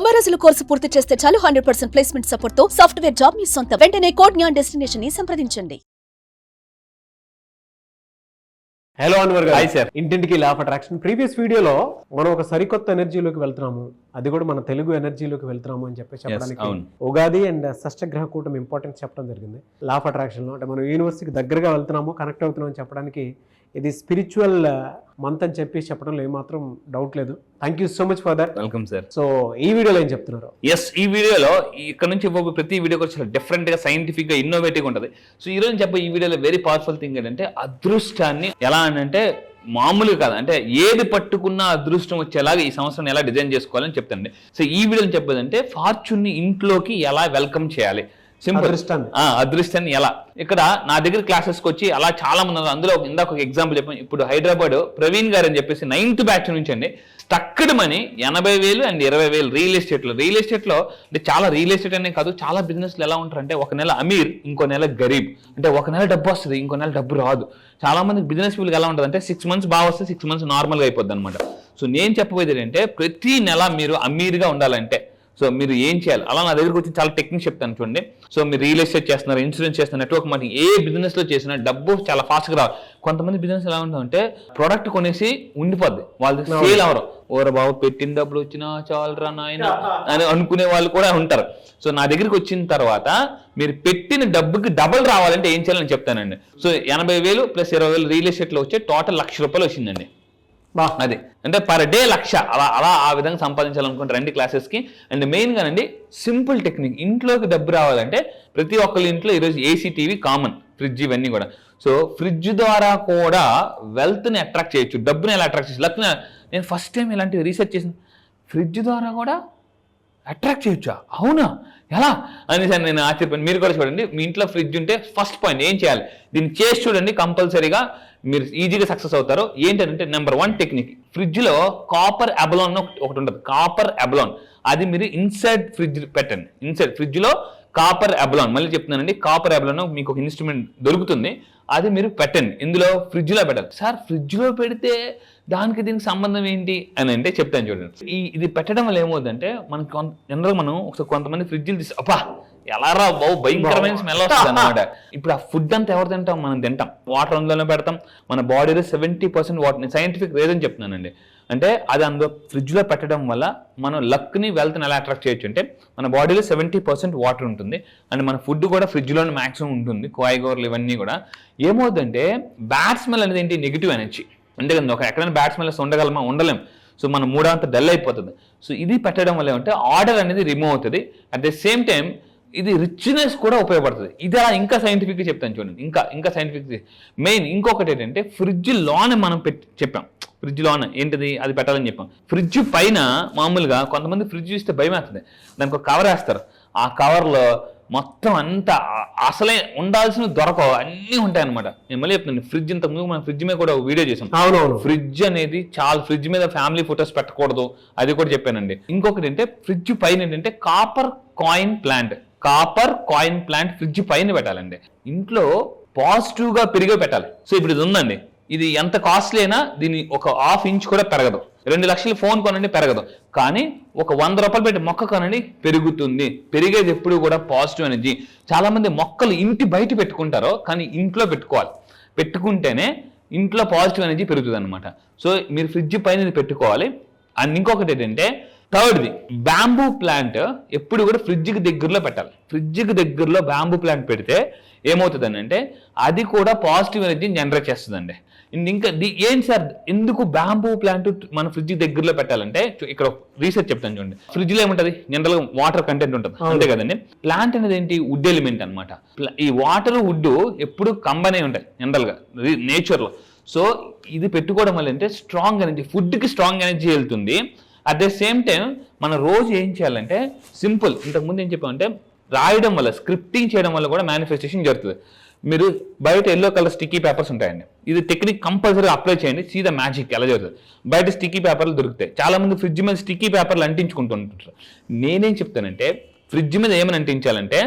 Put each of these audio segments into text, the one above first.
90 రోజుల కోర్సు పూర్తి చేస్తే చాలు 100% ప్లేస్మెంట్ సపోర్ట్ తో సాఫ్ట్వేర్ జాబ్ మీ సొంతం. వెంటనే కోడ్ జ్ఞాన్ డెస్టినేషన్ ని సంప్రదించండి. హలో అన్వర్ గారు. Hi sir. ఇంటింటికి లా ఆఫ్ అట్రాక్షన్ ప్రీవియస్ వీడియోలో మనం ఒక సరికొత్త ఎనర్జీలోకి వెళ్తున్నాము, అది కూడా మన తెలుగు ఎనర్జీలోకి వెళ్తున్నాము అని చెప్పి చెప్పడానికి ఉగాది అండ్ షష్టగ్రహ కూటమి ఇంపార్టెన్స్ చెప్పడం జరిగింది. లా ఆఫ్ అట్రాక్షన్ లో అంటే మనం యూనివర్సిటీకి దగ్గరగా వెళ్తున్నాము, కనెక్ట్ అవుతున్నాం అని చెప్పడానికి ఇది స్పిరిచువల్ మంత్ అని చెప్పి చెప్పడంలో ఏమాత్రం డౌట్ లేదు. Thank you so much for that. Welcome sir. So ఈ వీడియోలో ఏం చెప్తున్నారు? ఎస్, ఈ వీడియోలో ఇక్కడ నుంచి ప్రతి వీడియో కూడా చాలా డిఫరెంట్ గా, సైంటిఫిక్ గా, ఇన్నోవేటివ్ ఉంటుంది. సో ఈ రోజు ఈ వీడియోలో వెరీ పవర్ఫుల్ థింగ్ ఏంటంటే అదృష్టాన్ని ఎలా అంటే మామూలుగా కాదు, అంటే ఏది పట్టుకున్నా అదృష్టం వచ్చేలాగా ఈ సంవత్సరం ఎలా డిజైన్ చేసుకోవాలని చెప్తానండి. సో ఈ వీడియోలో చెప్పేదంటే ఫార్చ్యూన్ ని ఇంట్లోకి ఎలా వెల్కమ్ చేయాలి, సింపుల్. అదృష్టాన్ని ఎలా, ఇక్కడ నా దగ్గర క్లాసెస్కి వచ్చి అలా చాలా మంది ఉన్నారు. అందులో ఇందాక ఒక ఎగ్జాంపుల్ చెప్పాను. ఇప్పుడు హైదరాబాద్ ప్రవీణ్ గారు అని చెప్పేసి 9th బ్యాచ్ నుంచి అండి stucked money 80,000 and 20,000 real estate లో అంటే చాలా రియల్ ఎస్టేట్ అనే కాదు, చాలా బిజినెస్లు ఎలా ఉంటారంటే ఒక నెల అమీర్, ఇంకో నెల గరీబ్. అంటే ఒక నెల డబ్బు వస్తుంది, ఇంకో నెల డబ్బు రాదు. చాలా మంది బిజినెస్ పీపుల్కి ఎలా ఉంటుంది అంటే 6 months బాగా వస్తే 6 months నార్మల్గా అయిపోద్ది అనమాట. సో నేను చెప్పబోయేది ఏంటంటే ప్రతి నెల మీరు అమీర్గా ఉండాలంటే సో మీరు ఏం చేయాలి, అలా నా దగ్గరకు వచ్చి చాలా టెక్నిక్ చెప్తాను చూడండి. సో మీరు రియల్ ఎస్టేట్ చేస్తున్నారు, ఇన్సూరెన్స్ చేస్తున్నారు, నెట్వర్క్ మార్కెటింగ్, ఏ బిజినెస్ లో చేసినా డబ్బు చాలా ఫాస్ట్గా రావాలి. కొంతమంది బిజినెస్ ఎలా ఉంటుందంటే ప్రోడక్ట్ కొనేసి ఉండిపోద్ది, వాళ్ళకి సేల్ అవరు. ఓర బాబు పెట్టిన డబ్బులు వచ్చినా చాలరా నాయన అని అనుకునే వాళ్ళు కూడా ఉంటారు. సో నా దగ్గరికి వచ్చిన తర్వాత మీరు పెట్టిన డబ్బుకి డబుల్ రావాలంటే ఏం చేయాలని చెప్తానండి. సో 80,000 + 20,000 రియల్ ఎస్టేట్ లో వచ్చే టోటల్ ₹1,00,000 వచ్చిందండి. అది అంటే పర్ డే 1,00,000 అలా ఆ విధంగా సంపాదించాలనుకుంటే రండి క్లాసెస్కి. అండ్ మెయిన్గా అండి సింపుల్ టెక్నిక్, ఇంట్లోకి డబ్బు రావాలంటే ప్రతి ఒక్కరి ఇంట్లో ఈరోజు ఏసీ, టీవీ కామన్, ఫ్రిడ్జ్ ఇవన్నీ కూడా. సో ఫ్రిడ్జ్ ద్వారా కూడా వెల్త్ని అట్రాక్ట్ చేయొచ్చు, డబ్బుని ఎలా అట్రాక్ట్ చేయొచ్చు. లక్న నేను ఫస్ట్ టైం ఇలాంటి రీసెర్చ్ చేసిన, ఫ్రిడ్జ్ ద్వారా కూడా అట్రాక్ట్ చేయొచ్చా, అవునా, ఎలా అనేసి నేను ఆశ్చర్యపోయాను. మీరు కూడా చూడండి, మీ ఇంట్లో ఫ్రిడ్జ్ ఉంటే ఫస్ట్ పాయింట్ ఏం చేయాలి, దీన్ని చేసి చూడండి, కంపల్సరీగా మీరు ఈజీగా సక్సెస్ అవుతారు. ఏంటంటే నెంబర్ 1 టెక్నిక్, ఫ్రిడ్జ్లో కాపర్ అబలాన్ ఒకటి ఉంటుంది, కాపర్ అబలాన్. అది మీరు ఇన్సైడ్ ఫ్రిడ్జ్ పెట్టండి. ఇన్సైడ్ ఫ్రిడ్జ్లో కాపర్ అబలాన్, మళ్ళీ చెప్తున్నానండి, కాపర్ అబలాన్ మీకు ఒక ఇన్స్ట్రుమెంట్ దొరుకుతుంది, అది మీరు పెట్టండి. ఇందులో ఫ్రిడ్జ్లో పెట్టాలి. సార్ ఫ్రిడ్జ్లో పెడితే దానికి దీనికి సంబంధం ఏంటి అని అంటే చెప్తాను చూడండి. ఇది పెట్టడం వల్ల ఏమవుతుందంటే మనకి జనరల్గా మనం ఒకసారి కొంతమంది ఫ్రిడ్జ్లు తీసి అబ్బా ఎలా రా బాబు భయంకరమైన స్మెల్ వస్తుంది అనమాట. ఇప్పుడు ఆ ఫుడ్ అంతా ఎవరు తింటాం, మనం తింటాం, వాటర్ అందులోనే పెడతాం. మన బాడీలో 70% వాటర్, సైంటిఫిక్ రీజన్ చెప్తున్నానండి. అంటే అది అందులో ఫ్రిడ్జ్లో పెట్టడం వల్ల మనం లక్ని, వెల్త్ని ఎలా అట్రాక్ట్ చేయొచ్చు అంటే మన బాడీలో 70% వాటర్ ఉంటుంది. అండ్ మన ఫుడ్ కూడా ఫ్రిడ్జ్లోనే మ్యాక్సిమం ఉంటుంది, కాయగూరలు ఇవన్నీ కూడా. ఏమవుతుందంటే బ్యాడ్ స్మెల్ అనేది ఏంటి, నెగిటివ్ ఎనర్జీ. అంటే ఒక ఎక్కడైనా బ్యాడ్ స్మెల్ ఉండగలమా, ఉండలేం. సో మన మూడంతా డల్ అయిపోతుంది. సో ఇది పెట్టడం వల్ల ఏమంటే ఆర్డర్ అనేది రిమూవ్ అవుతుంది. అట్ ద సేమ్ టైం ఇది రిచ్నెస్ కూడా ఉపయోగపడుతుంది. ఇది అలా ఇంకా సైంటిఫిక్గా చెప్తాను చూడండి. ఇంకా సైంటిఫిక్ మెయిన్ ఇంకొకటి ఏంటంటే ఫ్రిడ్జ్ లోనే మనం చెప్పాం, ఫ్రిడ్జ్ లోనే ఏంటిది అది పెట్టాలని చెప్పాం. ఫ్రిడ్జ్ పైన మామూలుగా కొంతమంది ఫ్రిడ్జ్ చూస్తే భయం వేస్తుంది, దానికి ఒక కవర్ వేస్తారు. ఆ కవర్లో మొత్తం అంతా అసలే ఉండాల్సిన దొరకవు, అన్నీ ఉంటాయి అనమాట. నేను మళ్ళీ చెప్తున్నాను, ఫ్రిడ్జ్ ఇంత ముందు మనం ఫ్రిడ్జ్ మీద కూడా వీడియో చేసాం. అవునవును, ఫ్రిడ్జ్ అనేది చాలా, ఫ్రిడ్జ్ మీద ఫ్యామిలీ ఫొటోస్ పెట్టకూడదు, అది కూడా చెప్పానండి. ఇంకొకటి ఏంటంటే ఫ్రిడ్జ్ పైన ఏంటంటే కాపర్ కాయిన్ ప్లాంట్ ఫ్రిడ్జ్ పైన పెట్టాలండి. ఇంట్లో పాజిటివ్గా పెరిగే పెట్టాలి. సో ఇప్పుడు ఇది ఉందండి, ఇది ఎంత కాస్ట్లీ అయినా దీన్ని ఒక ½ ఇంచ్ కూడా పెరగదు. 2 లక్షలు ఫోన్ కొనండి పెరగదు, కానీ ఒక ₹100 పెట్టి మొక్క కొనండి పెరుగుతుంది. పెరిగేది ఎప్పుడు కూడా పాజిటివ్ ఎనర్జీ. చాలా మంది మొక్కలు ఇంటి బయట పెట్టుకుంటారో, కానీ ఇంట్లో పెట్టుకోవాలి. పెట్టుకుంటేనే ఇంట్లో పాజిటివ్ ఎనర్జీ పెరుగుతుంది అనమాట. సో మీరు ఫ్రిడ్జ్ పైన పెట్టుకోవాలి. అండ్ ఇంకొకటి ఏంటంటే థర్డ్ది, బ్యాంబూ ప్లాంట్ ఎప్పుడు కూడా ఫ్రిడ్జ్కి దగ్గరలో పెట్టాలి. ఫ్రిడ్జ్కి దగ్గరలో బ్యాంబూ ప్లాంట్ పెడితే ఏమవుతుందని అంటే అది కూడా పాజిటివ్ ఎనర్జీని జనరేట్ చేస్తుందండి. ఇంకా ఏంటి సార్ ఎందుకు బ్యాంబూ ప్లాంట్ మన ఫ్రిడ్జ్ దగ్గరలో పెట్టాలంటే ఇక్కడ రీసెర్చ్ చెప్తాను చూడండి. ఫ్రిడ్జ్లో ఏముంటుంది, జనరల్గా వాటర్ కంటెంట్ ఉంటుంది, అంతే కదండి. ప్లాంట్ అనేది ఏంటి, వుడ్ ఎలిమెంట్ అనమాట. ఈ వాటర్ వుడ్ ఎప్పుడు కంబైన్ అయి ఉంటాయి జనరల్గా నేచర్లో. సో ఇది పెట్టుకోవడం వల్ల అంటే స్ట్రాంగ్ ఎనర్జీ, ఫుడ్కి స్ట్రాంగ్ ఎనర్జీ వెళ్తుంది. అట్ ద సేమ్ టైం మనం రోజు ఏం చేయాలంటే సింపుల్, ఇంతకుముందు ఏం చెప్పామంటే రాయడం వల్ల, స్క్రిప్టింగ్ చేయడం వల్ల కూడా మేనిఫెస్టేషన్ జరుగుతుంది. మీరు బయట ఎల్లో కలర్ స్టిక్కీ పేపర్స్ ఉంటాయండి, ఇది టెక్నిక్ కంపల్సరీ అప్లై చేయండి, సీదా మ్యాజిక్ ఎలా జరుగుతుంది. బయట స్టిక్కీ పేపర్లు దొరుకుతాయి, చాలా మంది ఫ్రిడ్జ్ మీద స్టిక్కీ పేపర్లు అంటించుకుంటుంటారు. నేనేం చెప్తానంటే ఫ్రిడ్జ్ మీద ఏమని అంటించాలంటే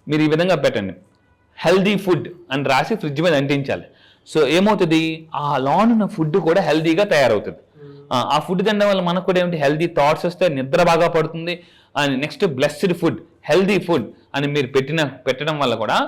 మీరు ఈ విధంగా పెట్టండి, హెల్దీ ఫుడ్ అని రాసి ఫ్రిడ్జ్ మీద అంటించాలి. సో ఏమవుతుంది, ఆ లాన్ ఉన్న ఫుడ్ కూడా హెల్దీగా తయారవుతుంది. ఆ ఫుడ్ తినడం వల్ల మనకు కూడా ఏమిటి హెల్దీ థాట్స్ వస్తాయి, నిద్ర బాగా పడుతుంది. And next blessed food, healthy food అని మీరు పెట్టడం వల్ల కూడా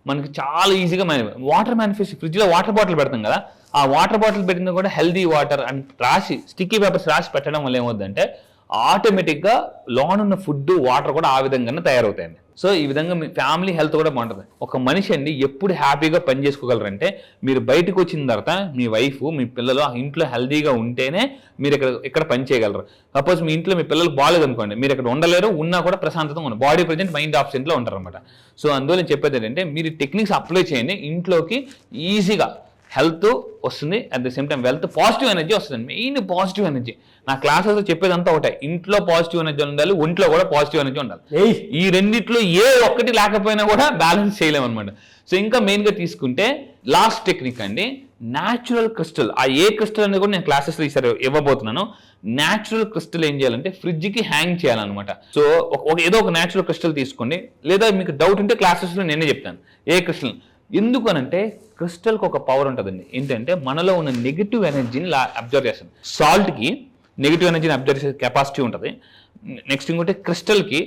మనకి చాలా ఈజీగా వాటర్ మేనిఫెస్ట్. ఫ్రిడ్జ్లో వాటర్ బాటిల్ పెడతాం కదా, ఆ వాటర్ బాటిల్ పెట్టిన కూడా హెల్దీ వాటర్ అని రాసి స్టిక్కీ పేపర్స్ రాసి పెట్టడం వల్ల ఏమవుతుందంటే ఆటోమేటిక్గా లోనున్న ఫుడ్ వాటర్ కూడా ఆ విధంగానే తయారవుతాయండి. సో ఈ విధంగా మీ ఫ్యామిలీ హెల్త్ కూడా బాగుంటుంది. ఒక మనిషి అండి ఎప్పుడు హ్యాపీగా పని చేసుకోగలరంటే మీరు బయటకు వచ్చిన తర్వాత మీ వైఫ్ మీ పిల్లలు ఆ ఇంట్లో హెల్తీగా ఉంటేనే మీరు ఇక్కడ పని చేయగలరు. సపోజ్ మీ ఇంట్లో మీ పిల్లలకు బాగాలేదు అనుకోండి, మీరు ఇక్కడ ఉండలేరు, ఉన్నా కూడా ప్రశాంతంగా ఉండదు. బాడీ ప్రజెంట్ మైండ్ ఆబ్సెంట్లో ఉంటారు అనమాట. సో అందువల్ల నేను చెప్పేది ఏంటంటే మీరు టెక్నిక్స్ అప్లై చేయండి, ఇంట్లోకి ఈజీగా హెల్త్ వస్తుంది, at the same time wealth, positive energy వస్తుంది. Main positive energy. నా క్లాసెస్ చెప్పేదంతా ఒకటే, ఇంట్లో పాజిటివ్ ఎనర్జీ ఉండాలి, ఒంట్లో కూడా పాజిటివ్ ఎనర్జీ ఉండాలి. ఈ రెండిట్లో ఏ ఒక్కటి లేకపోయినా కూడా బ్యాలెన్స్ చేయలేము అనమాట. సో ఇంకా మెయిన్గా తీసుకుంటే లాస్ట్ టెక్నిక్ అండి, న్యాచురల్ క్రిస్టల్. ఆ ఏ క్రిస్టల్ అనేది కూడా నేను క్లాసెస్లో ఈసారి ఇవ్వబోతున్నాను. న్యాచురల్ క్రిస్టల్ ఏం చేయాలంటే ఫ్రిడ్జ్కి హ్యాంగ్ చేయాలన్నమాట. సో ఏదో ఒక న్యాచురల్ క్రిస్టల్ తీసుకోండి, లేదా మీకు డౌట్ ఉంటే క్లాసెస్లో నేనే చెప్తాను ఏ క్రిస్టల్. ఎందుకు అనంటే క్రిస్టల్కి ఒక పవర్ ఉంటుందండి, ఏంటంటే మనలో ఉన్న నెగిటివ్ ఎనర్జీని అబ్జర్వ్ చేస్తుంది. సాల్ట్కి నెగిటివ్ ఎనర్జీని అబ్జర్వ్ చేసే కెపాసిటీ ఉంటుంది. నెక్స్ట్ ఇంకోటి క్రిస్టల్కి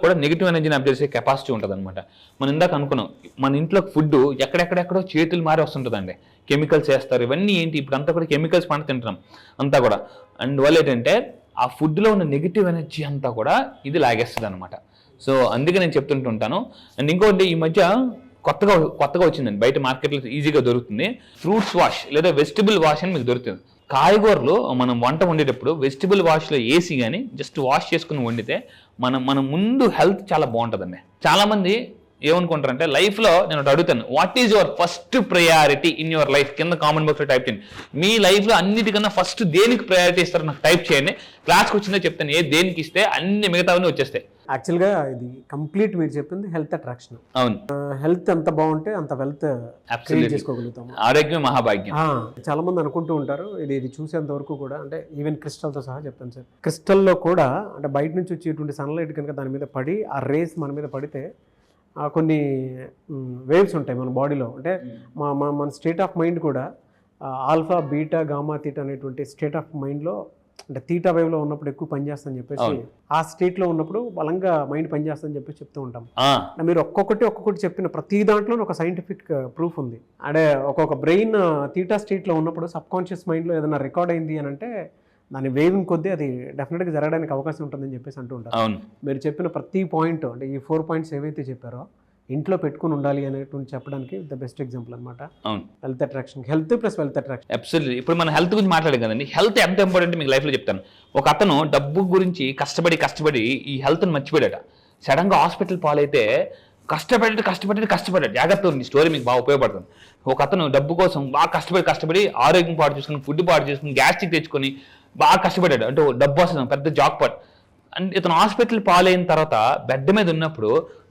కూడా నెగిటివ్ ఎనర్జీని అబ్జర్వ్ చేసే కెపాసిటీ ఉంటుంది అనమాట. మనం ఇందాక అనుకున్నాం, మన ఇంట్లో ఫుడ్ ఎక్కడెక్కడెక్కడో చేతులు మారి వస్తుంటుందండి, కెమికల్స్ వేస్తారు. ఇవన్నీ ఏంటి ఇప్పుడు అంతా కూడా కెమికల్స్ పంట తింటున్నాం అంతా కూడా. అందువల్ల ఏంటంటే ఆ ఫుడ్లో ఉన్న నెగిటివ్ ఎనర్జీ అంతా కూడా ఇది లాగేస్తుంది అనమాట. సో అందుకే నేను చెప్తుంటుంటాను. అండ్ ఇంకోటి ఈ మధ్య కొత్తగా వచ్చిందండి, బయట మార్కెట్లో ఈజీగా దొరుకుతుంది. ఫ్రూట్స్ వాష్ లేదా వెజిటబుల్ వాష్ అని మీకు దొరుకుతుంది. కాయగూరలు మనం వంట వండేటప్పుడు వెజిటబుల్ వాష్లో వేసి కానీ జస్ట్ వాష్ చేసుకుని వండితే మన ముందు హెల్త్ చాలా బాగుంటుందండి. చాలామంది ఏమనుకుంటారంటే లైఫ్లో నేను అడుగుతాను, what is your first priority in your life? కింద కామెంట్ బాక్స్లో టైప్ చేయండి. మీ లైఫ్లో అన్నిటికన్నా ఫస్ట్ దేనికి ప్రయారిటీ ఇస్తారో నాకు టైప్ చేయండి. క్లాస్కి వచ్చిందో చెప్తాను, దేనికి ఇస్తే అన్ని మిగతావన్నీ వచ్చేస్తాయి. యాక్చువల్గా ఇది కంప్లీట్ మీరు చెప్పింది హెల్త్ అట్రాక్షన్. అవును, హెల్త్ ఎంత బాగుంటే అంత వెల్త్ చేసుకోగలుగుతాం. ఆరోగ్యం మహాభాగ్యం. చాలా మంది అనుకుంటూ ఉంటారు, ఇది చూసేంత వరకు కూడా, అంటే ఈవెన్ క్రిస్టల్తో సహా చెప్తాను సార్, క్రిస్టల్లో కూడా అంటే బయట నుంచి వచ్చేటువంటి సన్లైట్ కనుక దాని మీద పడి ఆ రేస్ మన మీద పడితే కొన్ని వేవ్స్ ఉంటాయి మన బాడీలో. అంటే మన స్టేట్ ఆఫ్ మైండ్ కూడా ఆల్ఫా బీటా గామా తీటా అనేటువంటి స్టేట్ ఆఫ్ మైండ్లో, అంటే తీటా వేవ్లో ఉన్నప్పుడు ఎక్కువ పనిచేస్తుందని చెప్పేసి, ఆ స్టేట్లో ఉన్నప్పుడు బలంగా మైండ్ పనిచేస్తుందని చెప్పేసి చెప్తూ ఉంటాం. మీరు ఒక్కొక్కటి చెప్పిన ప్రతి దాంట్లో ఒక సైంటిఫిక్ ప్రూఫ్ ఉంది. అంటే ఒక్కొక్క బ్రెయిన్ తీటా స్టేట్లో ఉన్నప్పుడు సబ్ కాన్షియస్ మైండ్లో ఏదైనా రికార్డ్ అయింది అని అంటే దాని వేవింగ్ కొద్దీ అది డెఫినెట్గా జరగడానికి అవకాశం ఉంటుందని చెప్పేసి అంటూ ఉంటారు. మీరు చెప్పిన ప్రతి పాయింట్, అంటే ఈ 4 పాయింట్స్ ఏవైతే చెప్పారో ఇంట్లో పెట్టుకుని ఉండాలి అనేటువంటి చెప్పడానికి ద బెస్ట్ ఎగ్జాంపుల్ అనమాట. Health attraction, health plus wealth attraction. Absolutely. ఇప్పుడు మన హెల్త్ గురించి మాట్లాడాం కదండి, హెల్త్ ఎంత ఇంపార్టెంట్ మీకు లైఫ్లో చెప్తాను. ఒక అతను డబ్బు గురించి కష్టపడి ఈ హెల్త్ని మర్చిపోయాడట. సడన్గా హాస్పిటల్ పాలైతే కష్టపడ్డాడు. జాగ్రత్త ఉంది, స్టోరీ మీకు బాగా ఉపయోగపడుతుంది. ఒక అతను డబ్బు కోసం బాగా కష్టపడి ఆరోగ్యం పాడు చేసుకుని, ఫుడ్ పాడు చేసుకుని, గ్యాస్ట్రిక్ తెచ్చుకొని బాగా కష్టపడ్డాడు. అంటే డబ్బు వస్తుంది, పెద్ద జాక్ పాట్. అండ్ ఇతను హాస్పిటల్ పాలైన తర్వాత బెడ్ మీద ఉన్నప్పుడు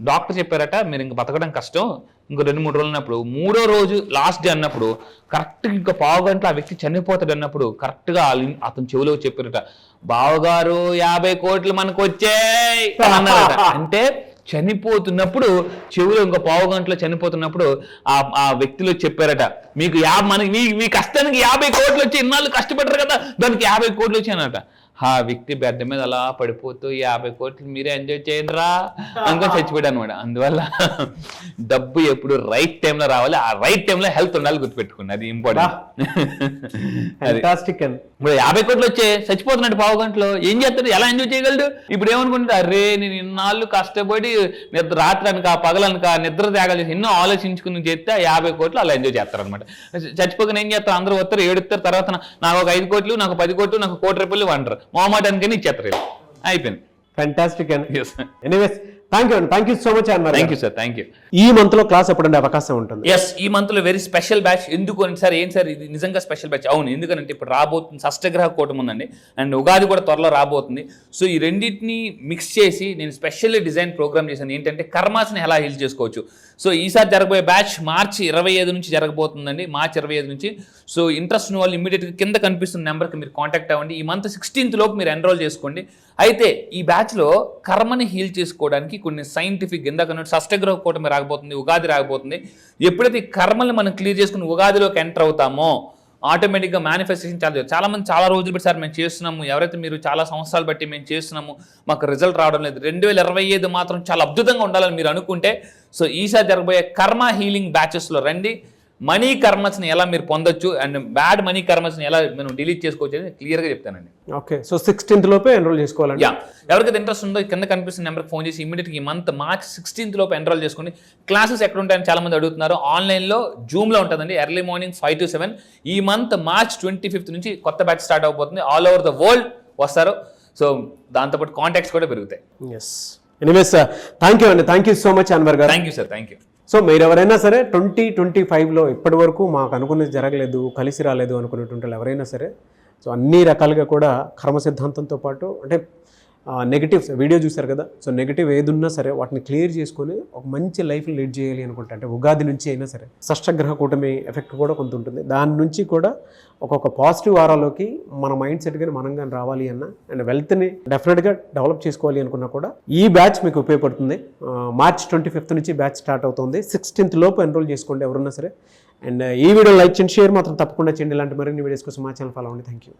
డాక్టర్ చెప్పారట, మీరు ఇంక బతకడం కష్టం, ఇంకో 2-3 రోజులు ఉన్నప్పుడు, 3వ రోజు లాస్ట్ డే అన్నప్పుడు కరెక్ట్గా ఇంకో పావు గంటలో ఆ వ్యక్తి చనిపోతాడు అన్నప్పుడు కరెక్ట్గా అతను చెవిలో చెప్పారట, బావగారు 50 కోట్లు మనకు వచ్చాయి అన్నారట. అంటే చనిపోతున్నప్పుడు చెవులో ఇంకో పావు గంటలో చనిపోతున్నప్పుడు ఆ వ్యక్తిలో చెప్పారట, మీకు మీ కష్టానికి 50 కోట్లు వచ్చి ఇన్నాళ్ళు కష్టపడ్డారు కదా, దానికి 50 కోట్లు వచ్చాయనట. ఆ వ్యక్తి బెడ్ మీద అలా పడిపోతూ 50 కోట్లు మీరే ఎంజాయ్ చేయండి రా అనుకొని చచ్చిపోయాడు అనమాట. అందువల్ల డబ్బు ఎప్పుడు రైట్ టైంలో రావాలి, ఆ రైట్ టైంలో హెల్త్ ఉండాలి, గుర్తుపెట్టుకోండి, అది ఇంపార్టెంట్. ఇప్పుడు 50 కోట్లు వచ్చే చచ్చిపోతున్నాడు పావు గంటలో, ఏం చేస్తాడు, ఎలా ఎంజాయ్ చేయగలడు? ఇప్పుడు ఏమనుకుంటా, అరే నేను ఇన్నాళ్ళు కష్టపడి రాత్రి అనక పగలనక నిద్ర త్యాగాలు చేసి ఎన్నో ఆలోచించుకుని చేస్తే 50 కోట్లు అలా ఎంజాయ్ చేస్తారు అనమాట. చచ్చిపోక ఏం చేస్తారు, అందరూ వస్తారు, ఏడుస్తారు, తర్వాత నాకు ఒక 5 కోట్లు, నాకు 10 కోట్లు, నాకు 1 కోటి రూపాయలు అంటారు, మొహమాటానికని ఇచ్చేస్తారు, అయిపోయింది. ఫ్యాంటాస్టిక్ అండి. Anyways thank you so much అన్నారు. Thank you sir, thank you. ఈ మంత్ లో క్లాస్ ఎప్పుడంటే అవకాశం ఉంటుంది? ఎస్, ఈ మంత్ లో వెరీ స్పెషల్ బ్యాచ్. ఎందుకు అని సార్, ఏం సార్ ఇది నిజంగా స్పెషల్ బ్యాచ్? అవును, ఎందుకంటే ఇప్పుడు రాబోతుంది షష్టగ్రహ కూటమి ఉందండి, అండ్ ఉగాది కూడా త్వరలో రాబోతుంది. సో ఈ రెండింటిని మిక్స్ చేసి నేను స్పెషల్లీ డిజైన్ ప్రోగ్రామ్ చేశాను, ఏంటంటే కర్మాస్ని ఎలా హీల్ చేసుకోవచ్చు. సో ఈసారి జరగబోయే బ్యాచ్ మార్చి 25 నుంచి జరగబోతుందండి, మార్చి 25 నుంచి. సో ఇంట్రెస్ట్ ఉన్న వాళ్ళు ఇమీడియట్గా కింద కనిపిస్తున్న నెంబర్కి మీరు కాంటాక్ట్ అవ్వండి. ఈ మంత్ 16th లోపు మీరు ఎన్రోల్ చేసుకోండి. అయితే ఈ బ్యాచ్లో కర్మని హీల్ చేసుకోవడానికి కొన్ని సైంటిఫిక్, ఇందాక షష్టగ్రహ కూటమి రాకపోతుంది, ఉగాది రాకపోతుంది. ఎప్పుడైతే ఈ కర్మల్ని మనం క్లియర్ చేసుకుని ఉగాదిలోకి ఎంటర్ అవుతామో ఆటోమేటిక్గా మేనిఫెస్టేషన్ చాలా మంది చాలా రోజులు బట్టి సార్ మేము చేస్తున్నాము, ఎవరైతే మీరు చాలా సంవత్సరాలు బట్టి మేము చేస్తున్నాము మాకు రిజల్ట్ రావడం లేదు, 2025 మాత్రం చాలా అద్భుతంగా ఉండాలని మీరు అనుకుంటే సో ఈసారి జరగబోయే కర్మ హీలింగ్ బ్యాచెస్లో రండి. మనీ కర్మస్ని ఎలా మీరు పొందొచ్చు అండ్ బ్యాడ్ మనీ కర్మస్ని ఎలా మనం డిలీట్ చేసుకోవచ్చు అని క్లియర్గా చెప్తానండి. ఓకే, సో 16th లోపే ఎన్రోల్ చేసుకోవాలండి. యా, ఎవరికైతే ఇంట్రెస్ట్ ఉందో కింద కనిపిస్తున్న నెంబర్కి ఫోన్ చేసి ఇమీడియట్గా ఈ మంత్ మార్చ్ 16th లోపు ఎన్రోల్ చేసుకోండి. క్లాసెస్ ఎక్కడ ఉంటాయని చాలా మంది అడుగుతున్నారు. ఆన్లైన్లో జూమ్లో ఉంటుందండి, ఎర్లీ మార్నింగ్ 5 to 7. ఈ మంత్ మార్చ్ 25th నుంచి కొత్త బ్యాచ్ స్టార్ట్ అవబోతుంది. ఆల్ ఓవర్ ద వరల్డ్ వస్తారు. సో దాంతోపాటు కాంటాక్ట్స్ కూడా పెరుగుతాయి. ఎస్, ఎనీవేస్ థ్యాంక్ యూ అండి, thank you so much Anwar గారు. Thank you sir, thank you. So మీరు ఎవరైనా సరే 2025లో ఇప్పటి వరకు మాకు అనుకున్నది జరగలేదు, కలిసి రాలేదు అనుకునేటువంటి వాళ్ళు ఎవరైనా సరే సో అన్ని రకాలుగా కూడా కర్మ సిద్ధాంతంతో పాటు అంటే నెగిటివ్స్ వీడియో చూశారు కదా, సో నెగిటివ్ ఏది ఉన్నా సరే వాటిని క్లియర్ చేసుకొని ఒక మంచి లైఫ్ లీడ్ చేయాలి అనుకుంటే అంటే ఉగాది నుంచి అయినా సరే షష్టగ్రహ కూటమి ఎఫెక్ట్ కూడా కొంత ఉంటుంది. దాని నుంచి కూడా ఒక్కొక్క పాజిటివ్ వారాలోకి మన మైండ్ సెట్ కానీ మనం కానీ రావాలి అన్న అండ్ వెల్త్ని డెఫినెట్గా డెవలప్ చేసుకోవాలి అనుకున్నా కూడా ఈ బ్యాచ్ మీకు ఉపయోగపడుతుంది. మార్చ్ 25th నుంచి బ్యాచ్ స్టార్ట్ అవుతుంది. 16th లోపు ఎన్రోల్ చేసుకోండి ఎవరున్నా సరే. అండ్ ఈ వీడియో లైక్ చేయండి, షేర్ మాత్రం తప్పకుండా చేయండి. ఇలాంటి మరిన్ని వీడియోస్ కోసం మా ఛానల్ ఫాలో అవ్వండి. Thank you.